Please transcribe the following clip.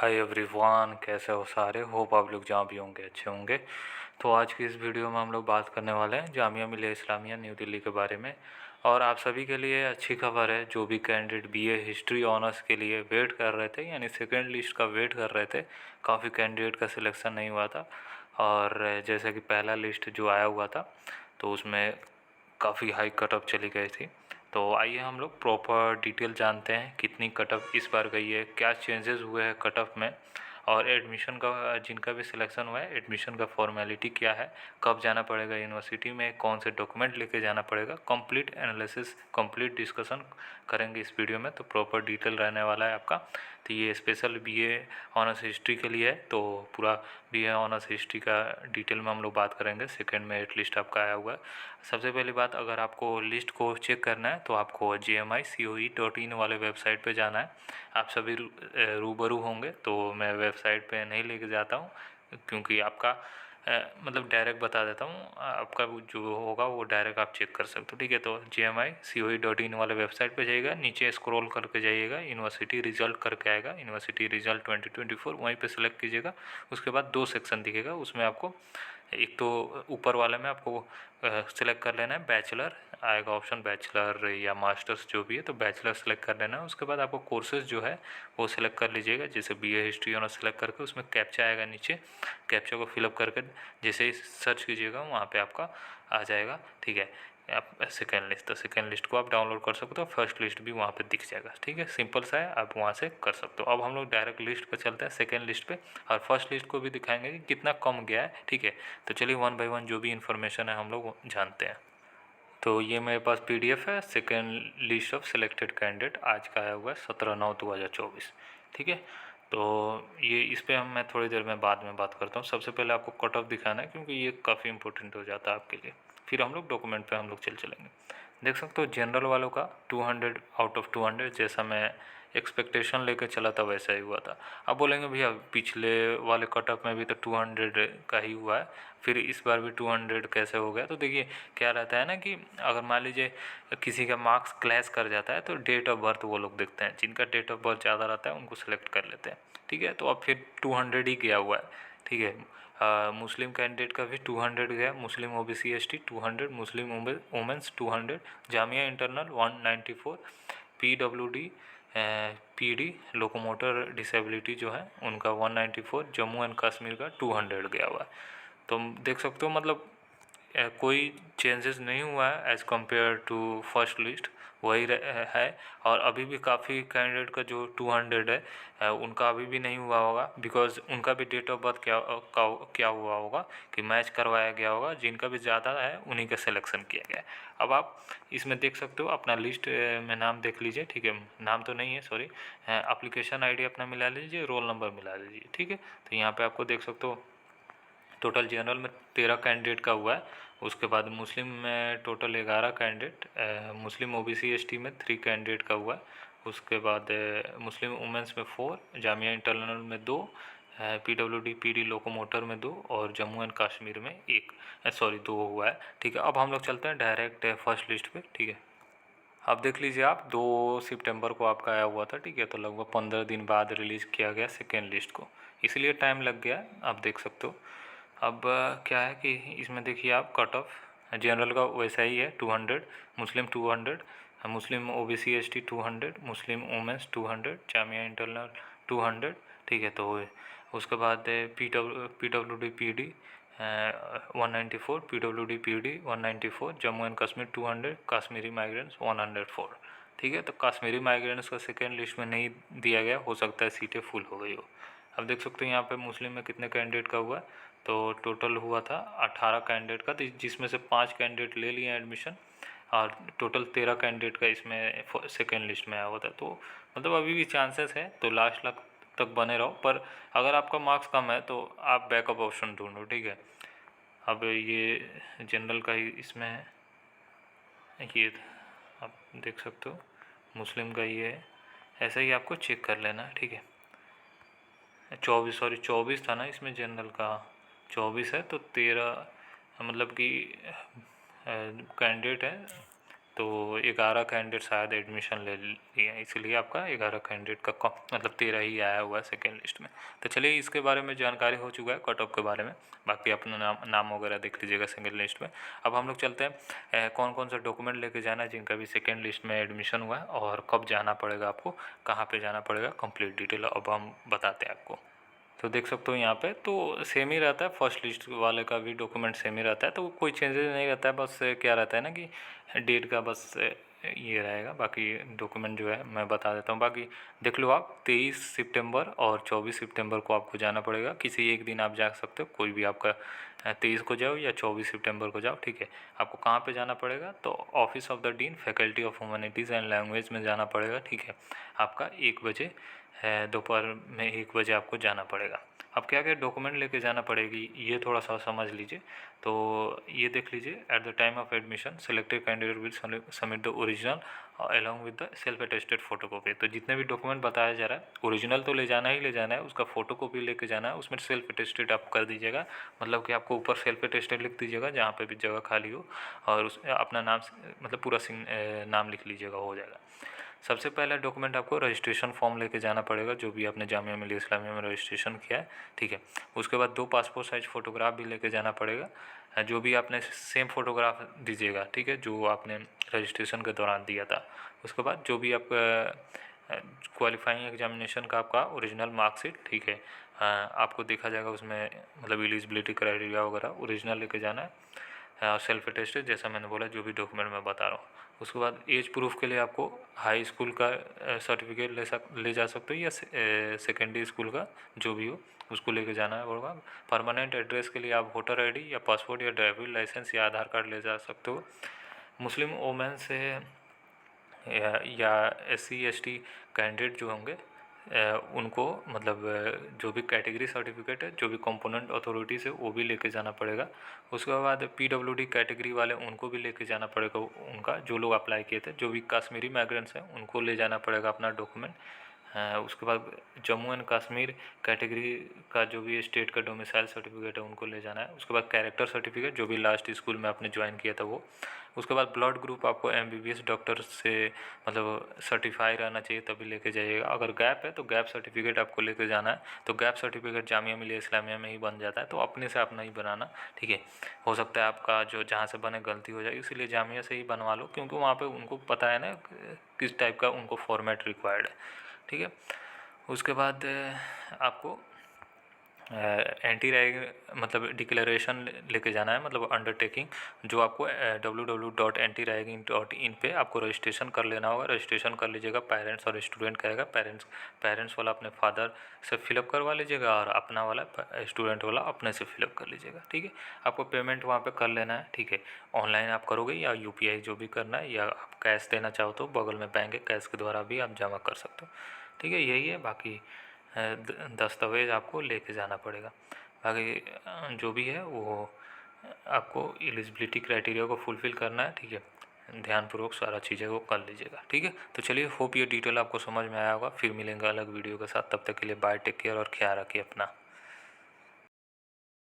Hi everyone, कैसे हो सारे। होप आप लोग जहाँ भी होंगे अच्छे होंगे। तो आज की इस वीडियो में हम लोग बात करने वाले हैं जामिया मिलिया इस्लामिया न्यू दिल्ली के बारे में। और आप सभी के लिए अच्छी खबर है, जो भी कैंडिडेट बीए हिस्ट्री ऑनर्स के लिए वेट कर रहे थे, यानी सेकेंड लिस्ट का वेट कर रहे थे। काफ़ी कैंडिडेट का सिलेक्शन नहीं हुआ था, और जैसे कि पहला लिस्ट जो आया हुआ था तो उसमें काफ़ी हाई कट ऑफ चली गई थी। तो आइए हम लोग प्रॉपर डिटेल जानते हैं कितनी कट ऑफ इस बार गई है, क्या चेंजेस हुए हैं कट ऑफ में, और एडमिशन का जिनका भी सिलेक्शन हुआ है एडमिशन का फॉर्मेलिटी क्या है, कब जाना पड़ेगा यूनिवर्सिटी में, कौन से डॉक्यूमेंट लेके जाना पड़ेगा। कंप्लीट एनालिसिस, कंप्लीट डिस्कशन करेंगे इस वीडियो में, तो प्रॉपर डिटेल रहने वाला है आपका। तो ये स्पेशल बीए ऑनर्स हिस्ट्री के लिए है, तो पूरा बीए ऑनर्स हिस्ट्री का डिटेल में हम लोग बात करेंगे। सेकेंड मेरिट लिस्ट आपका आया हुआ है। सबसे पहली बात, अगर आपको लिस्ट को चेक करना है तो आपको gmicoe.in वाले वेबसाइट पे जाना है। आप सभी रूबरू होंगे, तो मैं वेबसाइट पे नहीं लेके जाता हूँ, क्योंकि आपका मतलब डायरेक्ट बता देता हूँ, आपका जो होगा वो डायरेक्ट आप चेक कर सकते हो। ठीक है, तो gmicoe.in वाले वेबसाइट पे जाइएगा, नीचे स्क्रॉल करके जाइएगा, यूनिवर्सिटी रिजल्ट करके आएगा, यूनिवर्सिटी रिजल्ट 2024 वहीं पे सेलेक्ट कीजिएगा। उसके बाद दो सेक्शन दिखेगा, उसमें आपको एक तो ऊपर वाले में आपको सेलेक्ट कर लेना है बैचलर, आएगा ऑप्शन बैचलर या मास्टर्स जो भी है, तो बैचलर सेलेक्ट कर लेना है। उसके बाद आपको कोर्सेज जो है वो सिलेक्ट कर लीजिएगा, जैसे बीए हिस्ट्री ऑनर्स सेलेक्ट करके उसमें कैप्चा आएगा नीचे, कैप्चा को फिलअप करके जैसे ही सर्च कीजिएगा वहाँ पे आपका आ जाएगा। ठीक है, आप सेकेंड लिस्ट, तो सेकेंड लिस्ट को आप डाउनलोड कर सकते हो, फर्स्ट लिस्ट भी वहाँ पे दिख जाएगा। ठीक है, सिंपल सा है, आप वहाँ से कर सकते हो। अब हम लोग डायरेक्ट लिस्ट पे चलते हैं, सेकेंड लिस्ट पे, और फर्स्ट लिस्ट को भी दिखाएंगे कि कितना कम गया है। ठीक है, तो चलिए वन बाय वन जो भी इन्फॉर्मेशन है हम लोग जानते हैं। तो ये मेरे पास पीडीएफ है, second list of selected candidate, आज का आया हुआ है 17/9/2024। ठीक है, तो ये इस पर मैं थोड़ी देर में बाद में बात करता हूँ। सबसे पहले आपको कट ऑफ दिखाना है, क्योंकि ये काफ़ी इंपॉर्टेंट हो जाता है आपके लिए। फिर हम लोग डॉक्यूमेंट पे हम लोग चलेंगे। देख सकते हो जनरल वालों का 200 आउट ऑफ 200, जैसा मैं एक्सपेक्टेशन लेके चला था वैसा ही हुआ था। अब बोलेंगे भैया पिछले वाले कट ऑफ में भी तो 200 का ही हुआ है, फिर इस बार भी 200 कैसे हो गया। तो देखिए क्या रहता है ना, कि अगर मान लीजिए किसी का मार्क्स क्लैश कर जाता है तो डेट ऑफ बर्थ वो लोग देखते हैं, जिनका डेट ऑफ बर्थ ज़्यादा रहता है उनको सेलेक्ट कर लेते हैं। ठीक है, तो अब फिर 200 ही गया हुआ है। ठीक है, मुस्लिम कैंडिडेट का भी 200 गया, मुस्लिम ओबीसी एसटी 200, मुस्लिम women's 200, Jamia internal 194, PWD PD locomotor disability जो है उनका 194, जम्मू एंड कश्मीर का 200 गया हुआ है। तो देख सकते हो मतलब कोई चेंजेस नहीं हुआ है as compare to first list, वही है। और अभी भी काफ़ी कैंडिडेट का जो 200 है उनका अभी भी नहीं हुआ होगा, बिकॉज उनका भी डेट ऑफ बर्थ क्या हुआ होगा कि मैच करवाया गया होगा, जिनका भी ज़्यादा है उन्हीं का सिलेक्शन किया गया है। अब आप इसमें देख सकते हो, अपना लिस्ट में नाम देख लीजिए। ठीक है, नाम तो नहीं है, सॉरी, एप्लीकेशन आईडी अपना मिला लीजिए, रोल नंबर मिला लीजिए। ठीक है, तो यहाँ पे आपको देख सकते हो टोटल जनरल में 13 कैंडिडेट का हुआ है। उसके बाद मुस्लिम में टोटल 11 कैंडिडेट, मुस्लिम ओबीसी एसटी में 3 कैंडिडेट का हुआ है। उसके बाद मुस्लिम वुमेंस में 4, जामिया इंटरनल में 2, पीडब्ल्यूडी पीडी लोकोमोटर में 2, और जम्मू एंड कश्मीर में 1, सॉरी 2 हुआ है। ठीक है, अब हम लोग चलते हैं डायरेक्ट फर्स्ट लिस्ट पे। ठीक है, अब देख लीजिए आप 2 सितंबर को आपका आया हुआ था। ठीक है, तो लगभग 15 दिन बाद रिलीज़ किया गया सेकेंड लिस्ट को, इसलिए टाइम लग गया, आप देख सकते हो। अब क्या है कि इसमें देखिए आप कट ऑफ जनरल का वैसा ही है 200, मुस्लिम 200, मुस्लिम ओबीसी एसटी 200, मुस्लिम वुमेंस 200, जामिया इंटरनल 200। ठीक है, तो उसके बाद PWD PD 194, PWD PD 194, Jammu and Kashmir 200, Kashmiri migrants 104। ठीक है, तो कश्मीरी माइग्रेंट्स का सेकेंड लिस्ट में नहीं दिया गया, हो सकता है सीटें फुल हो गई हो। अब देख सकते हो यहाँ पे मुस्लिम में कितने कैंडिडेट का हुआ है, तो टोटल हुआ था 18 कैंडिडेट का, जिसमें से 5 कैंडिडेट ले लिए एडमिशन, और टोटल 13 कैंडिडेट का इसमें सेकेंड लिस्ट में आया हुआ था। तो मतलब अभी भी चांसेस है, तो लास्ट तक बने रहो, पर अगर आपका मार्क्स कम है तो आप बैकअप ऑप्शन ढूंढो। ठीक है, अब ये जनरल का ही इसमें है, ये आप देख सकते हो मुस्लिम का ये है, ऐसा ही आपको चेक कर लेना है। ठीक है, 24 था ना इसमें जनरल का, 24 है तो 13 मतलब कि कैंडिडेट है, तो 11 कैंडिडेट शायद एडमिशन ले लिए हैं, इसलिए आपका 11 कैंडिडेट का मतलब 13 ही आया हुआ है सेकेंड लिस्ट में। तो चलिए इसके बारे में जानकारी हो चुका है कट ऑफ के बारे में, बाकी अपना नाम वगैरह देख लीजिएगा सेकेंड लिस्ट में। अब हम लोग चलते हैं कौन कौन सा डॉक्यूमेंट लेके जाना है जिनका भी सेकेंड लिस्ट में एडमिशन हुआ है और कब जाना पड़ेगा आपको, कहाँ पर जाना पड़ेगा, कंप्लीट डिटेल अब हम बताते हैं आपको। तो देख सकते हो यहाँ पे तो सेम ही रहता है, फर्स्ट लिस्ट वाले का भी डॉक्यूमेंट सेम ही रहता है, तो कोई चेंजेस नहीं रहता है। बस क्या रहता है ना कि डेट का बस ये रहेगा, बाकी डॉक्यूमेंट जो है मैं बता देता हूँ। बाकी देख लो आप 23 सितंबर और 24 सितंबर को आपको जाना पड़ेगा, किसी एक दिन आप जा सकते हो, कोई भी आपका 23 को जाओ या 24 सितंबर को जाओ, ठीक है। आपको कहाँ पे जाना पड़ेगा, तो office of the dean faculty of humanities and language में जाना पड़ेगा, ठीक है। आपका 1 बजे दोपहर में 1 बजे आपको जाना पड़ेगा। अब क्या क्या डॉक्यूमेंट लेके जाना पड़ेगी ये थोड़ा सा समझ लीजिए। तो ये देख लीजिए, at the time of admission selected candidate will submit the original along with the self attested photocopy. तो जितने भी डॉक्यूमेंट बताया जा रहा है ओरिजिनल तो ले जाना ही ले जाना है, उसका फोटोकॉपी लेके जाना है, उसमें सेल्फ अटेस्टेड आप कर दीजिएगा, मतलब कि आपको ऊपर सेल्फ अटेस्टेड लिख दीजिएगा जहाँ पे भी जगह खाली हो, और उस अपना नाम मतलब पूरा नाम लिख लीजिएगा, हो जाएगा। सबसे पहला डॉक्यूमेंट आपको रजिस्ट्रेशन फॉर्म लेके जाना पड़ेगा, जो भी आपने जामिया मिलिया इस्लामिया में रजिस्ट्रेशन किया है, ठीक है। उसके बाद 2 पासपोर्ट साइज फ़ोटोग्राफ भी लेके जाना पड़ेगा, जो भी आपने सेम फ़ोटोग्राफ दीजिएगा, ठीक है, जो आपने रजिस्ट्रेशन के दौरान दिया था। उसके बाद जो भी आपका क्वालिफाइंग एग्जामिनेशन का आपका ओरिजिनल मार्कशीट, ठीक है, आपको देखा जाएगा उसमें, मतलब एलिजिबिलिटी क्राइटेरिया वगैरह ओरिजिनल लेके जाना है, सेल्फ अटेस्टेड जैसा मैंने बोला, जो भी डॉक्यूमेंट मैं बता रहा हूँ। उसके बाद एज प्रूफ के लिए आपको हाई स्कूल का सर्टिफिकेट ले जा सकते हो, या सेकेंडरी स्कूल का जो भी हो उसको लेके जाना होगा। परमानेंट एड्रेस के लिए आप वोटर आईडी या पासपोर्ट या ड्राइविंग लाइसेंस या आधार कार्ड ले जा सकते हो। मुस्लिम वोमेन से या SC ST कैंडिडेट जो होंगे उनको, मतलब जो भी कैटेगरी सर्टिफिकेट है, जो भी कंपोनेंट अथॉरिटी से वो भी लेके जाना पड़ेगा। उसके बाद PWD कैटेगरी वाले उनको भी लेके जाना पड़ेगा, उनका जो लोग अप्लाई किए थे, जो भी कश्मीरी माइग्रेंट्स हैं उनको ले जाना पड़ेगा अपना डॉक्यूमेंट। उसके बाद जम्मू एंड कश्मीर कैटेगरी का जो भी स्टेट का डोमिसाइल सर्टिफिकेट है उनको ले जाना है। उसके बाद कैरेक्टर सर्टिफिकेट जो भी लास्ट स्कूल में आपने ज्वाइन किया था वो। उसके बाद ब्लड ग्रुप आपको MBBS डॉक्टर से मतलब सर्टिफाई रहना चाहिए तभी लेके जाइएगा। अगर गैप है तो गैप सर्टिफिकेट आपको लेके जाना है, तो गैप सर्टिफिकेट जामिया मिलिया इस्लामिया में ही बन जाता है, तो अपने से आप नहीं बनाना, ठीक है। हो सकता है आपका जो जहाँ से बने गलती हो जाए, इसीलिए जामिया से ही बनवा लो, क्योंकि वहाँ पे उनको पता है ना किस टाइप का उनको फॉर्मेट रिक्वायर्ड है, ठीक है। उसके बाद आपको एंटी रैगिंग मतलब डिक्लेरेशन लेके जाना है, मतलब अंडरटेकिंग, जो आपको www.antiraging.in पे आपको रजिस्ट्रेशन कर लेना होगा। रजिस्ट्रेशन कर लीजिएगा, पेरेंट्स और स्टूडेंट कहेगा, पेरेंट्स वाला अपने फादर से फिलअप करवा लीजिएगा और अपना वाला स्टूडेंट वाला अपने से फिलअप कर लीजिएगा, ठीक है। आपको पेमेंट वहाँ पे कर लेना है, ठीक है। ऑनलाइन आप करोगे या UPI जो भी करना है, या आप कैश देना चाहो तो बगल में बैंक है, कैश के द्वारा भी आप जमा कर सकते हो, ठीक है। यही है, बाकी दस्तावेज़ आपको लेके जाना पड़ेगा। बाकी जो भी है वो आपको एलिजिबिलिटी क्राइटेरिया को फुलफ़िल करना है, ठीक है। ध्यानपूर्वक सारा चीज़ें वो कर लीजिएगा, ठीक है। तो चलिए, होप ये डिटेल आपको समझ में आया होगा। फिर मिलेंगे अलग वीडियो के साथ, तब तक के लिए बाय, टेक केयर और ख्याल रखिए अपना।